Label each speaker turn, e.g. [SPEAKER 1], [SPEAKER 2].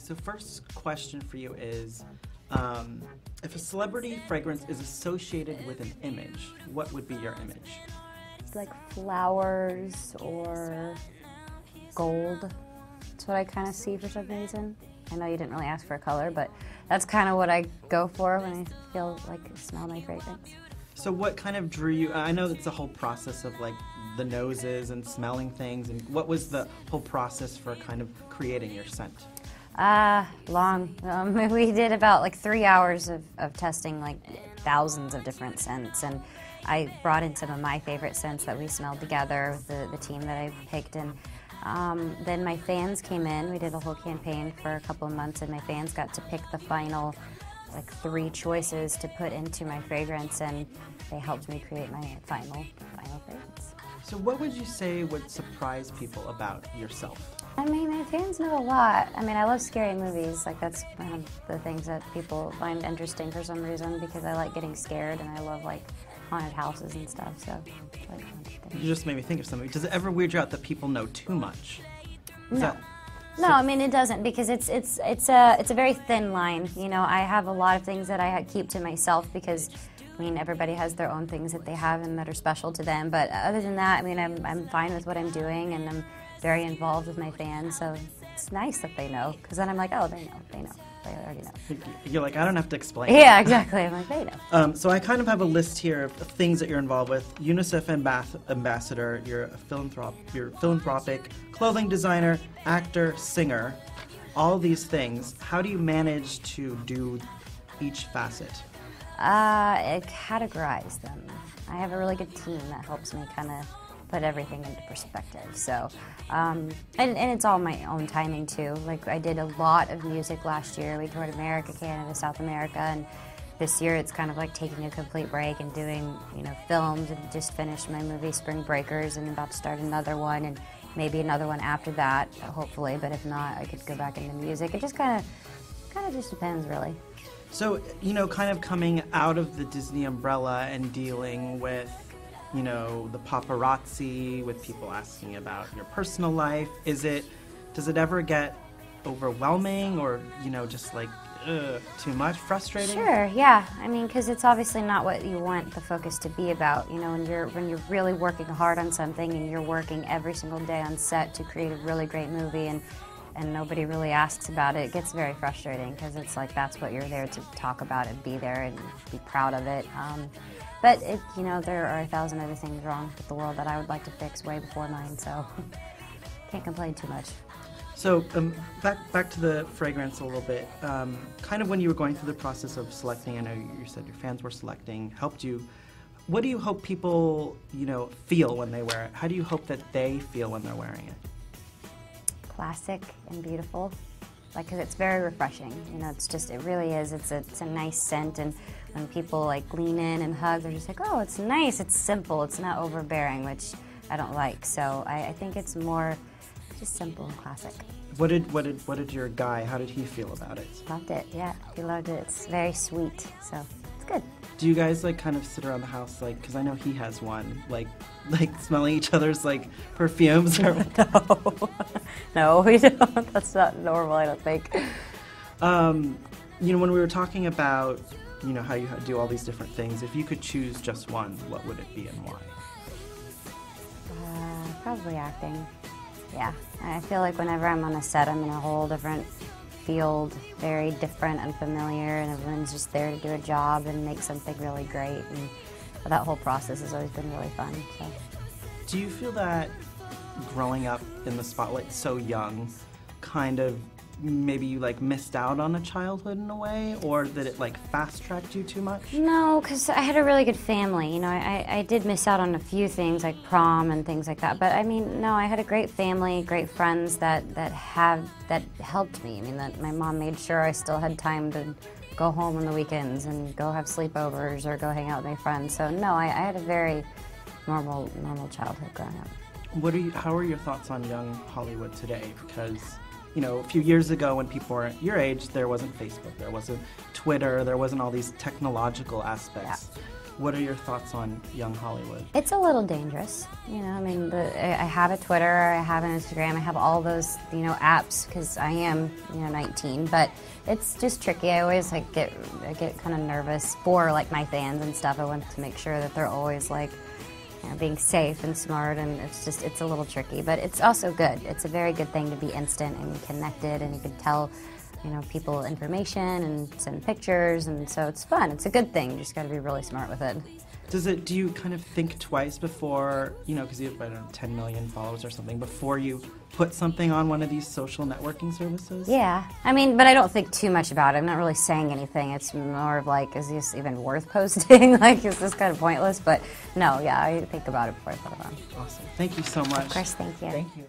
[SPEAKER 1] so first question for you is, if a celebrity fragrance is associated with an image, what would be your image?
[SPEAKER 2] It's like flowers or gold. That's what I kind of see for some reason. I know you didn't really ask for a color, but that's kind of what I go for when I feel like I smell my fragrance.
[SPEAKER 1] So what kind of drew you? I know it's a whole process of like the noses and smelling things, and what was the whole process for kind of creating your scent?
[SPEAKER 2] Long. We did about like 3 hours of testing like thousands of different scents, and I brought in some of my favorite scents that we smelled together with the team that I picked, and then my fans came in. We did a whole campaign for a couple of months, and my fans got to pick the final like 3 choices to put into my fragrance, and they helped me create my final fragrance.
[SPEAKER 1] So what would you say would surprise people about yourself?
[SPEAKER 2] I mean, my fans know a lot. I mean, I love scary movies. Like, that's one of the things that people find interesting for some reason, because I like getting scared, and I love, like, haunted houses and stuff, so I like haunted things.
[SPEAKER 1] You just made me think of something. Does it ever weird you out that people know too much?
[SPEAKER 2] No. No, I mean, it doesn't, because it's a very thin line. You know, I have a lot of things that I keep to myself, because I mean, everybody has their own things that they have and that are special to them. But other than that, I mean, I'm fine with what I'm doing, and I'm very involved with my fans. So it's nice that they know, because then I'm like, oh, they know, they already know.
[SPEAKER 1] You're like, I don't have to explain.
[SPEAKER 2] Yeah, exactly. I'm like, they know.
[SPEAKER 1] So I kind of have a list here of things that you're involved with. UNICEF ambassador, you're a philanthropic, clothing designer, actor, singer, all these things. How do you manage to do each facet?
[SPEAKER 2] I categorize them. I have a really good team that helps me kind of put everything into perspective. So, and it's all my own timing too. Like, I did a lot of music last year. We toured America, Canada, South America, and this year it's kind of like taking a complete break and doing, you know, films, and just finished my movie Spring Breakers and about to start another one, and maybe another one after that, hopefully. But if not, I could go back into music. It just kind of just depends, really.
[SPEAKER 1] So, you know, kind of coming out of the Disney umbrella and dealing with, you know, the paparazzi, with people asking about your personal life, does it ever get overwhelming, or, you know, just like, too much, frustrating?
[SPEAKER 2] Sure, yeah. I mean, because it's obviously not what you want the focus to be about. You know, when you're really working hard on something, and you're working every single day on set to create a really great movie, and nobody really asks about it, it gets very frustrating, because it's like that's what you're there to talk about and be there and be proud of it. But you know, there are 1,000 other things wrong with the world that I would like to fix way before mine, so can't complain too much.
[SPEAKER 1] So back to the fragrance a little bit. Kind of when you were going through the process of selecting, I know you said your fans were selecting, helped you. What do you hope people, you know, feel when they wear it? How do you hope that they feel when they're wearing it?
[SPEAKER 2] Classic and beautiful, like, 'cause it's very refreshing. You know, it really is. It's a nice scent, and when people like lean in and hug, they're just like, oh, it's nice. It's simple. It's not overbearing, which I don't like. So I think it's more just simple and classic.
[SPEAKER 1] What did your guy? How did he feel about it?
[SPEAKER 2] Loved it. Yeah, he loved it. It's very sweet, so it's good.
[SPEAKER 1] Do you guys like kind of sit around the house, like, because I know he has one, like smelling each other's like perfumes? Or
[SPEAKER 2] No, we don't. That's not normal, I don't think.
[SPEAKER 1] You know, when we were talking about, you know, how you do all these different things, if you could choose just one, what would it be and why?
[SPEAKER 2] Probably acting. Yeah, I feel like whenever I'm on a set, I'm in a whole different field, very different, unfamiliar, and everyone's just there to do a job and make something really great, and that whole process has always been really fun. So.
[SPEAKER 1] Do you feel that growing up in the spotlight so young, kind of maybe you like missed out on a childhood in a way, or that it like fast-tracked you too much?
[SPEAKER 2] No, because I had a really good family. You know, I did miss out on a few things like prom and things like that, but I mean, no, I had a great family, great friends that helped me. I mean, that my mom made sure I still had time to go home on the weekends and go have sleepovers or go hang out with my friends. So no, I had a very normal childhood growing up.
[SPEAKER 1] How are your thoughts on young Hollywood today? Because, you know, a few years ago when people were your age, there wasn't Facebook, there wasn't Twitter, there wasn't all these technological aspects. What are your thoughts on young Hollywood?
[SPEAKER 2] It's a little dangerous, you know. I mean, I have a Twitter, I have an Instagram, I have all those, you know, apps because I am, you know, 19. But it's just tricky. I always I get kind of nervous for like my fans and stuff. I want to make sure that they're always like, you know, being safe and smart, and it's a little tricky. But it's also good. It's a very good thing to be instant and connected, and you can tell, you know, people information and send pictures, and so it's fun. It's a good thing. You just got to be really smart with it.
[SPEAKER 1] Do you kind of think twice before, you know, because you have, I don't know, 10 million followers or something, before you put something on one of these social networking services?
[SPEAKER 2] Yeah. I mean, but I don't think too much about it. I'm not really saying anything. It's more of like, is this even worth posting? Like, is this kind of pointless? But no, yeah, I think about it before I put it on.
[SPEAKER 1] Awesome. Thank you so much.
[SPEAKER 2] Of course, thank you.
[SPEAKER 1] Thank you.